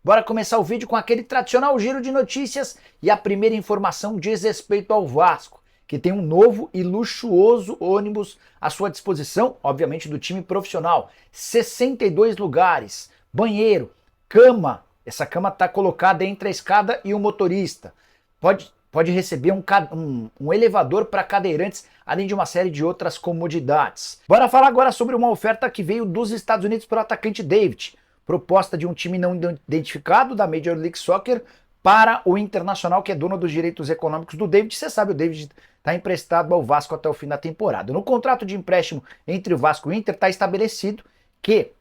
Bora começar o vídeo com aquele tradicional giro de notícias e a primeira informação diz respeito ao Vasco, que tem um novo e luxuoso ônibus à sua disposição, obviamente do time profissional. 62 lugares, banheiro, cama. Essa cama está colocada entre a escada e o motorista. Pode receber um elevador para cadeirantes, além de uma série de outras comodidades. Bora falar agora sobre uma oferta que veio dos Estados Unidos para o atacante David. Proposta de um time não identificado da Major League Soccer para o Internacional, que é dono dos direitos econômicos do David. Você sabe, o David está emprestado ao Vasco até o fim da temporada. No contrato de empréstimo entre o Vasco e o Inter está estabelecido que,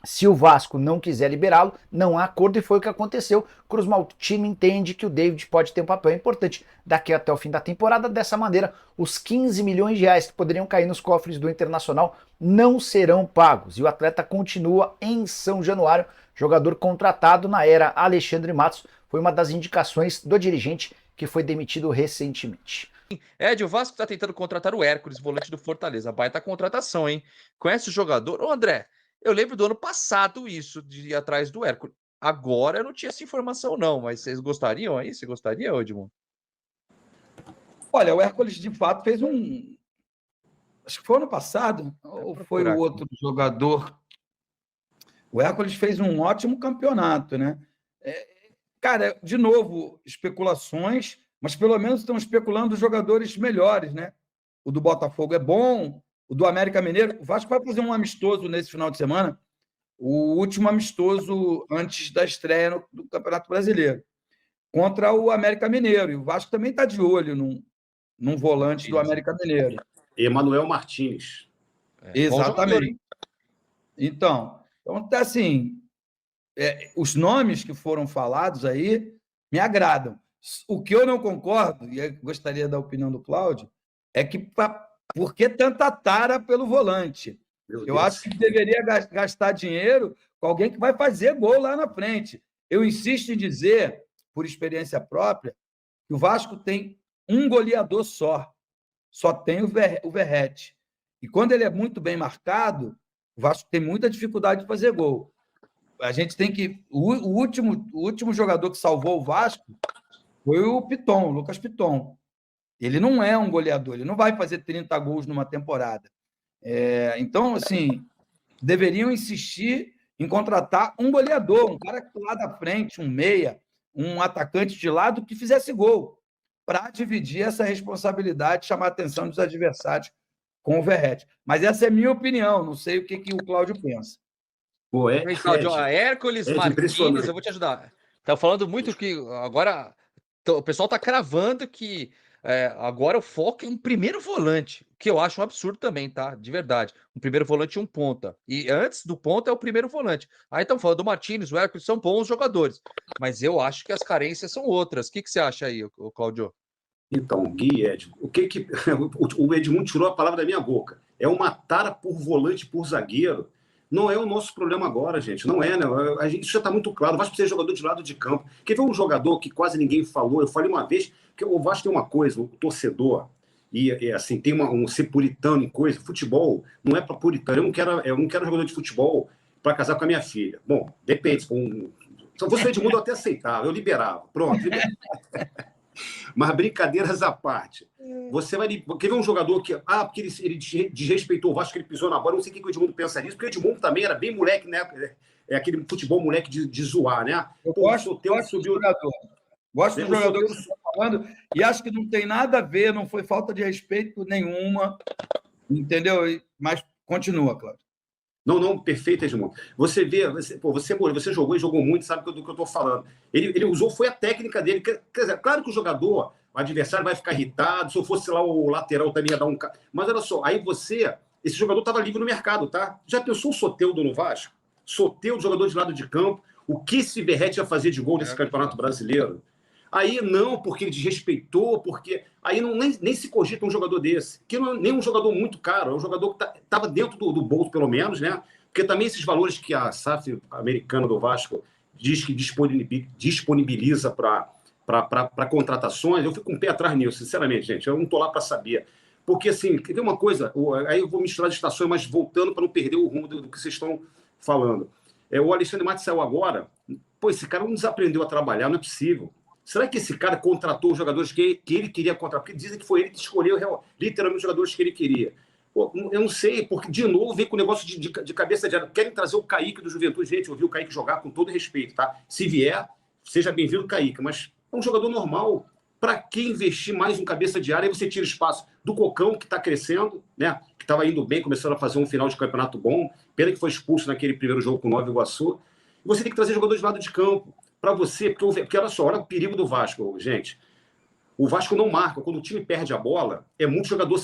se o Vasco não quiser liberá-lo, não há acordo, e foi o que aconteceu. Cruz Maltino entende que o David pode ter um papel importante daqui até o fim da temporada. Dessa maneira, os 15 milhões de reais que poderiam cair nos cofres do Internacional não serão pagos. E o atleta continua em São Januário, jogador contratado na era Alexandre Matos. Foi uma das indicações do dirigente que foi demitido recentemente. Ed, o Vasco tá tentando contratar o Hércules, volante do Fortaleza. Baita contratação, hein? Conhece o jogador? Ô, André, eu lembro do ano passado isso, de ir atrás do Hércules. Agora eu não tinha essa informação, não, mas vocês gostariam aí? Você gostaria, Edmundo? Olha, o Hércules de fato fez um. Acho que foi ano passado, ou foi o outro jogador. O Hércules fez um ótimo campeonato, né? Cara, de novo, especulações, mas pelo menos estão especulando jogadores melhores, né? O do Botafogo é bom, o do América Mineiro. O Vasco vai fazer um amistoso nesse final de semana, o último amistoso antes da estreia do Campeonato Brasileiro, contra o América Mineiro. E o Vasco também está de olho num volante do América Mineiro. Emanuel Martins. Exatamente. Então, assim, os nomes que foram falados aí me agradam. O que eu não concordo, e eu gostaria da opinião do Cláudio, é que por que tanta tara pelo volante? Eu acho que deveria gastar dinheiro com alguém que vai fazer gol lá na frente. Eu insisto em dizer, por experiência própria, que o Vasco tem um goleador só tem o Verratti. E quando ele é muito bem marcado, o Vasco tem muita dificuldade de fazer gol. A gente tem que... O último jogador que salvou o Vasco foi o Piton, o Lucas Piton. Ele não é um goleador, ele não vai fazer 30 gols numa temporada. Então, assim, deveriam insistir em contratar um goleador, um cara lá da frente, um meia, um atacante de lado que fizesse gol, para dividir essa responsabilidade, chamar a atenção dos adversários com o Verratti. Mas essa é a minha opinião, não sei o que o Cláudio pensa. Cláudio, Hércules Martins, eu vou te ajudar. Tá falando muito que agora o pessoal tá cravando que agora o foco é um primeiro volante, que eu acho um absurdo também, tá? De verdade. Um primeiro volante e um ponta. E antes do ponta é o primeiro volante. Aí estão falando do Martins, o Hércules são bons jogadores. Mas eu acho que as carências são outras. O que você acha aí, Cláudio? Então, Gui, o Edmundo tirou a palavra da minha boca. É uma tara por volante, por zagueiro. Não é o nosso problema agora, gente. Não é, né? Isso já está muito claro. O Vasco precisa de jogador de lado de campo. Quer ver um jogador que quase ninguém falou? Eu falei uma vez que o Vasco tem uma coisa, o torcedor, assim, tem um ser puritano em coisa. Futebol não é para puritano. Eu não quero jogador de futebol para casar com a minha filha. Bom, depende. Se fosse o Edmundo, eu até aceitava, eu liberava. Pronto, liberava. Mas brincadeiras à parte. Você vai quer ver um jogador que porque ele desrespeitou o Vasco, que ele pisou na bola. Não sei o que o Edmundo pensa nisso, porque o Edmundo também era bem moleque, né? É aquele futebol moleque de zoar, né? Gosto do jogador. Gosto do jogador que você está falando, e acho que não tem nada a ver, não foi falta de respeito nenhuma, entendeu? Mas continua, Cláudio. Não, perfeito, Edmundo. Você vê, você jogou e jogou muito, sabe do que eu estou falando. Ele usou, foi a técnica dele. Quer dizer, claro que o jogador, o adversário vai ficar irritado, se eu fosse lá o lateral também ia dar um... Mas olha só, aí esse jogador estava livre no mercado, tá? Já pensou o Soteldo no Vasco? Soteldo, jogador de lado de campo, o que esse Verratti ia fazer de gol nesse Campeonato Brasileiro? Aí não, porque ele desrespeitou, porque... Aí nem se cogita um jogador desse, que não é nem um jogador muito caro, é um jogador que estava dentro do bolso, pelo menos, né? Porque também esses valores que a SAF americana do Vasco diz que disponibiliza para contratações, eu fico com um pé atrás nisso, sinceramente, gente. Eu não estou lá para saber. Porque, assim, quer ver uma coisa? Aí eu vou misturar as estações, mas voltando para não perder o rumo do que vocês estão falando. O Alexandre Matos saiu agora, pô, esse cara não desaprendeu a trabalhar, não é possível. Será que esse cara contratou os jogadores que ele queria contratar? Porque dizem que foi ele que escolheu literalmente os jogadores que ele queria. Pô, eu não sei, porque de novo vem com o negócio de cabeça de área. Querem trazer o Kaique do Juventude. Gente, eu vi o Kaique jogar com todo respeito, tá? Se vier, seja bem-vindo, Kaique. Mas é um jogador normal. Para que investir mais um cabeça de área? Aí você tira espaço do Cocão, que está crescendo, né? Que estava indo bem, começando a fazer um final de campeonato bom. Pena que foi expulso naquele primeiro jogo com o Nova Iguaçu. E você tem que trazer jogadores de lado de campo para você, porque olha só, olha o perigo do Vasco, gente. O Vasco não marca. Quando o time perde a bola, é muito jogador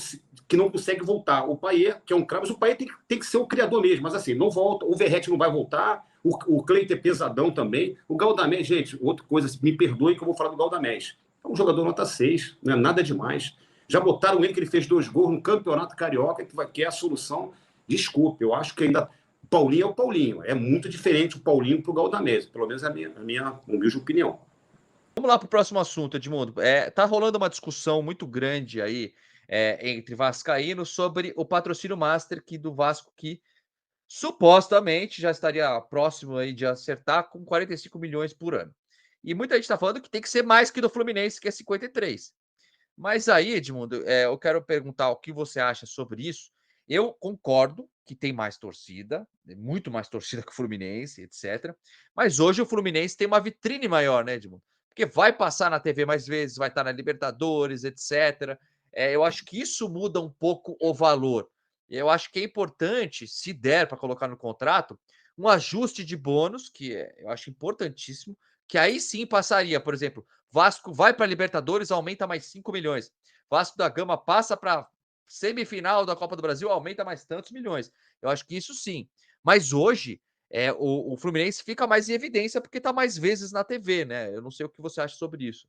que não consegue voltar. O Payet, que é um craque, mas o Payet tem que ser o criador mesmo. Mas assim, não volta. O Verratti não vai voltar. O Cleiton é pesadão também. O Galdamés, gente, outra coisa, me perdoe que eu vou falar do Galdamés. É um jogador nota 6, não é nada demais. Já botaram ele que ele fez 2 gols no Campeonato Carioca, que é a solução. Desculpe, eu acho que ainda... O Paulinho é o Paulinho. É muito diferente o Paulinho para o Galdamés. Pelo menos é a minha humilde opinião. Vamos lá para o próximo assunto, Edmundo. Tá rolando uma discussão muito grande aí entre vascaínos sobre o patrocínio master do Vasco, que supostamente já estaria próximo aí de acertar com 45 milhões por ano. E muita gente está falando que tem que ser mais que do Fluminense, que é 53. Mas aí, Edmundo, eu quero perguntar o que você acha sobre isso. Eu concordo que tem mais torcida, muito mais torcida que o Fluminense, etc. Mas hoje o Fluminense tem uma vitrine maior, né, Edmundo? Porque vai passar na TV mais vezes, vai estar na Libertadores, etc. Eu acho que isso muda um pouco o valor. Eu acho que é importante, se der para colocar no contrato, um ajuste de bônus, eu acho importantíssimo, que aí sim passaria, por exemplo, Vasco vai para a Libertadores, aumenta mais 5 milhões. Vasco da Gama passa para semifinal da Copa do Brasil, aumenta mais tantos milhões. Eu acho que isso sim. Mas hoje, o Fluminense fica mais em evidência porque está mais vezes na TV, né? Eu não sei o que você acha sobre isso.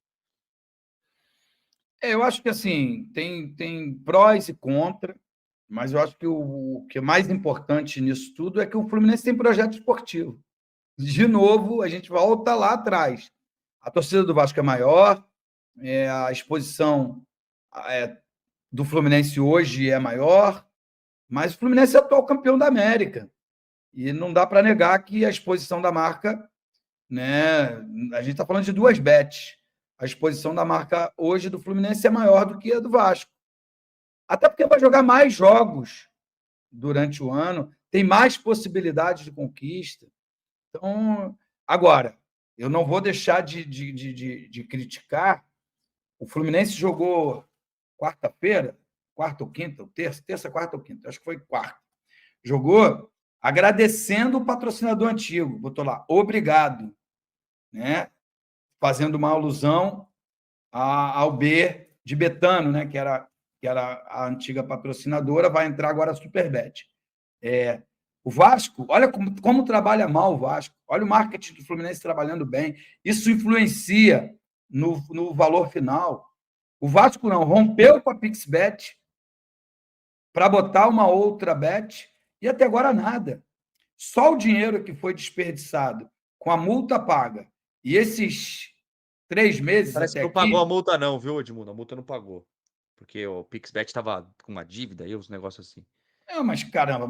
Eu acho que assim, tem prós e contras, mas eu acho que o que é mais importante nisso tudo é que o Fluminense tem projeto esportivo. De novo, a gente volta lá atrás. A torcida do Vasco é maior, a exposição do Fluminense hoje é maior, mas o Fluminense é o atual campeão da América. E não dá para negar que a exposição da marca, né? A gente está falando de 2 bets. A exposição da marca hoje do Fluminense é maior do que a do Vasco. Até porque vai jogar mais jogos durante o ano, tem mais possibilidades de conquista. Então, agora, eu não vou deixar de criticar. O Fluminense jogou quarta-feira, quarta ou quinta, terça, quarta ou quinta, acho que foi quarta. Jogou agradecendo o patrocinador antigo, botou lá, obrigado, né? Fazendo uma alusão ao B de Betano, né? que era a antiga patrocinadora, vai entrar agora a Superbet. O Vasco, olha como trabalha mal o Vasco, olha o marketing do Fluminense trabalhando bem, isso influencia no valor final. O Vasco não, rompeu com a PixBet para botar uma outra bet e até agora nada. Só o dinheiro que foi desperdiçado com a multa paga e esses 3 meses Parece até que não aqui... pagou a multa não, viu, Edmundo? A multa não pagou. Porque o PixBet estava com uma dívida e uns negócios assim. Mas caramba,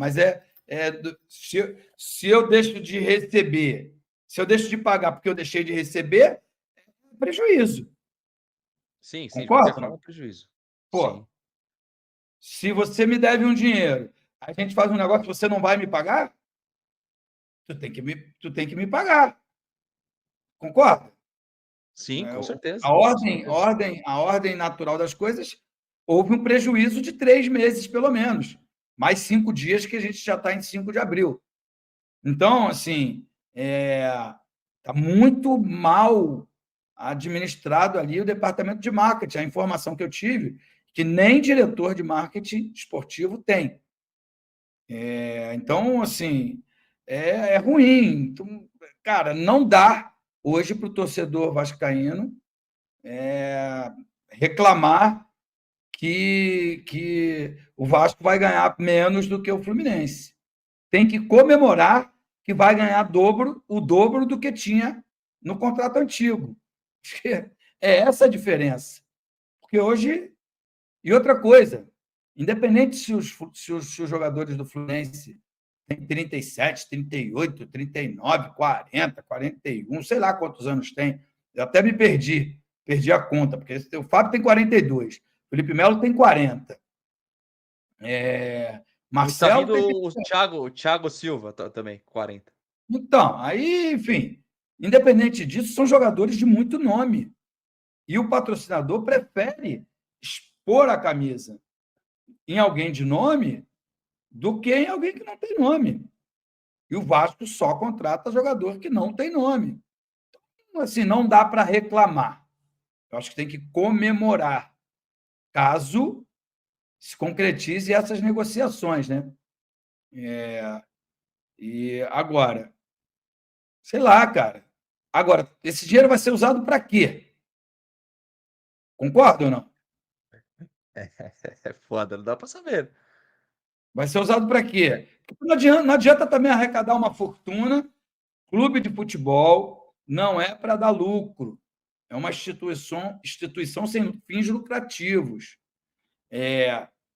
se eu deixo de receber, se eu deixo de pagar porque eu deixei de receber, é prejuízo. Sim, de Concorda? qualquer forma é um prejuízo. Pô, Sim. se você me deve um dinheiro, a gente faz um negócio que você não vai me pagar, tu tem que me pagar. Concorda? Sim, com certeza. A ordem natural das coisas, houve um prejuízo de 3 meses, pelo menos. Mais 5 dias que a gente já está em 5 de abril. Então, assim, está muito mal administrado ali o departamento de marketing. A informação que eu tive, que nem diretor de marketing esportivo tem. Então, assim, é ruim. Então, cara, não dá hoje para o torcedor vascaíno reclamar que o Vasco vai ganhar menos do que o Fluminense. Tem que comemorar que vai ganhar o dobro do que tinha no contrato antigo. É essa a diferença. Porque hoje... E outra coisa, independente se os jogadores do Fluminense tem 37, 38, 39, 40, 41, sei lá quantos anos tem. Eu até me perdi a conta, porque o Fábio tem 42, o Felipe Melo tem 40. Marcelo tá vindo o Thiago Silva também, 40. Então, aí, enfim, independente disso, são jogadores de muito nome. E o patrocinador prefere expor a camisa em alguém de nome do que em alguém que não tem nome. E o Vasco só contrata jogador que não tem nome. Então, assim, não dá para reclamar. Eu acho que tem que comemorar, caso se concretize essas negociações, né? E agora, sei lá, cara. Agora, esse dinheiro vai ser usado para quê? Concorda ou não? É foda, não dá para saber. Vai ser usado para quê? Não adianta também arrecadar uma fortuna. Clube de futebol não é para dar lucro. É uma instituição sem fins lucrativos.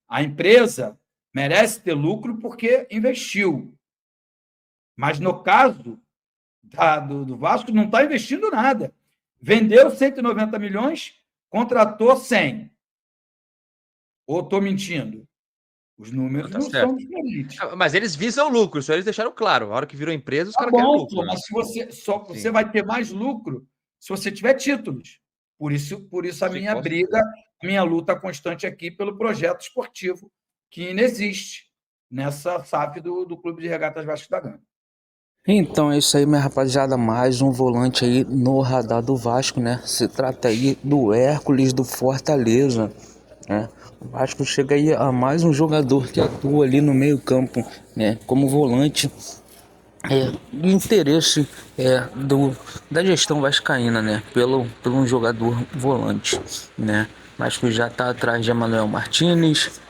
A empresa merece ter lucro porque investiu. Mas, no caso do Vasco, não está investindo nada. Vendeu 190 milhões, contratou 100. Ou estou mentindo? Os números Tá não certo. são diferentes. Mas eles visam lucro, isso eles deixaram claro. A hora que virou empresa, os Tá caras querem bom, lucro. mas você vai ter mais lucro se você tiver títulos. Por isso a Sim, minha briga, a minha luta constante aqui pelo projeto esportivo, que inexiste nessa SAF do Clube de Regatas Vasco da Gama. Então é isso aí, minha rapaziada, mais um volante aí no radar do Vasco, né? Se trata aí do Hércules do Fortaleza, né? O Vasco chega aí a mais um jogador que atua ali no meio campo, né? Como volante, do interesse da gestão vascaína, né? Pelo um jogador volante, né? O Vasco já tá atrás de Emanuel Martínez,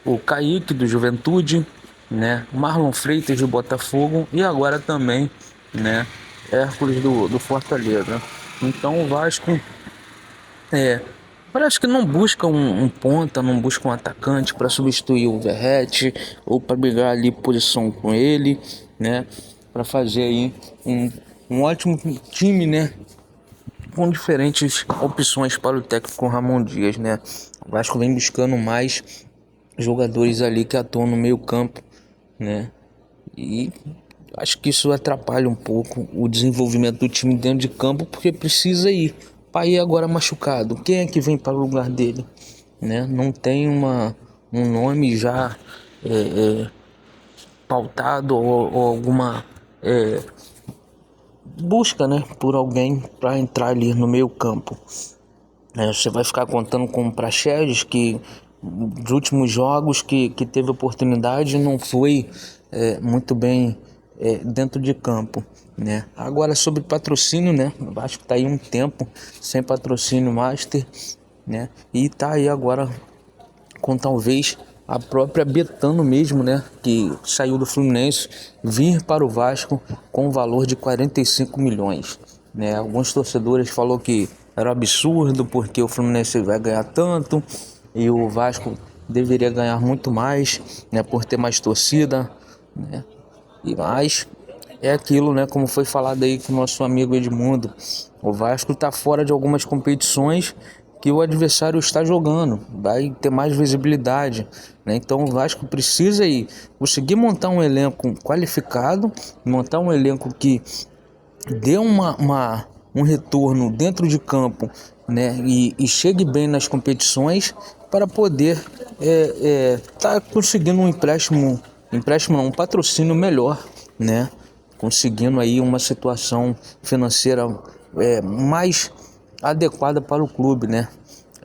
o Kaique do Juventude, né? Marlon Freitas do Botafogo e agora também, né? Hércules do Fortaleza. Então o Vasco parece que não busca um ponta, não busca um atacante para substituir o Verratti ou para brigar ali posição com ele, né? Para fazer aí um ótimo time, né? Com diferentes opções para o técnico Ramon Dias, né? O Vasco vem buscando mais jogadores ali que atuam no meio campo, né? E acho que isso atrapalha um pouco o desenvolvimento do time dentro de campo, porque precisa ir. Pai agora machucado, quem é que vem para o lugar dele, né? Não tem um nome já pautado ou alguma busca, né, por alguém para entrar ali no meio campo. Você vai ficar contando com o Praxedes, que nos últimos jogos que teve oportunidade não foi muito bem dentro de campo, né? Agora sobre patrocínio, né? Eu acho que tá aí um tempo sem patrocínio master, né? E tá aí agora com talvez a própria Betano mesmo, né? Que saiu do Fluminense, vir para o Vasco com um valor de 45 milhões, né? Alguns torcedores falaram que era absurdo porque o Fluminense vai ganhar tanto e o Vasco deveria ganhar muito mais, né? Por ter mais torcida, né? E mais é aquilo, né? Como foi falado aí com o nosso amigo Edmundo, o Vasco está fora de algumas competições que o adversário está jogando, vai ter mais visibilidade, né? Então o Vasco precisa aí conseguir montar um elenco qualificado, montar um elenco que dê um retorno dentro de campo, né? E chegue bem nas competições para poder tá conseguindo um patrocínio melhor, né? Conseguindo aí uma situação financeira mais adequada para o clube, né?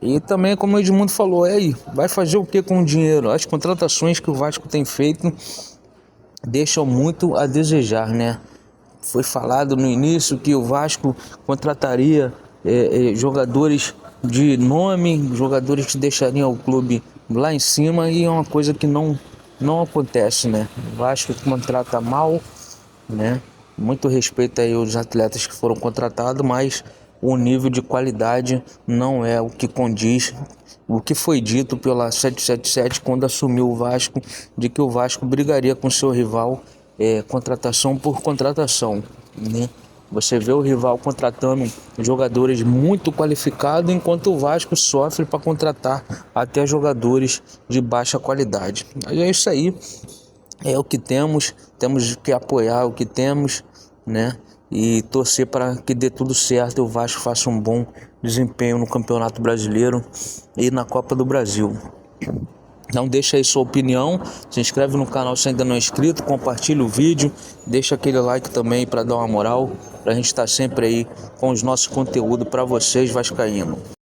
E também, como o Edmundo falou, aí vai fazer o que com o dinheiro? As contratações que o Vasco tem feito deixam muito a desejar, né? Foi falado no início que o Vasco contrataria jogadores de nome, jogadores que deixariam o clube lá em cima, e é uma coisa que não acontece, né? O Vasco contrata mal, né? Muito respeito aí aos atletas que foram contratados, mas o nível de qualidade não é o que condiz o que foi dito pela 777 quando assumiu o Vasco, de que o Vasco brigaria com seu rival contratação por contratação, né? Você vê o rival contratando jogadores muito qualificados, enquanto o Vasco sofre para contratar até jogadores de baixa qualidade. Mas é isso aí, é o que temos que apoiar o que temos, né? E torcer para que dê tudo certo e o Vasco faça um bom desempenho no Campeonato Brasileiro e na Copa do Brasil. Então deixa aí sua opinião, se inscreve no canal se ainda não é inscrito, compartilha o vídeo, deixa aquele like também para dar uma moral, para a gente estar sempre aí com os nossos conteúdos para vocês vascaínos.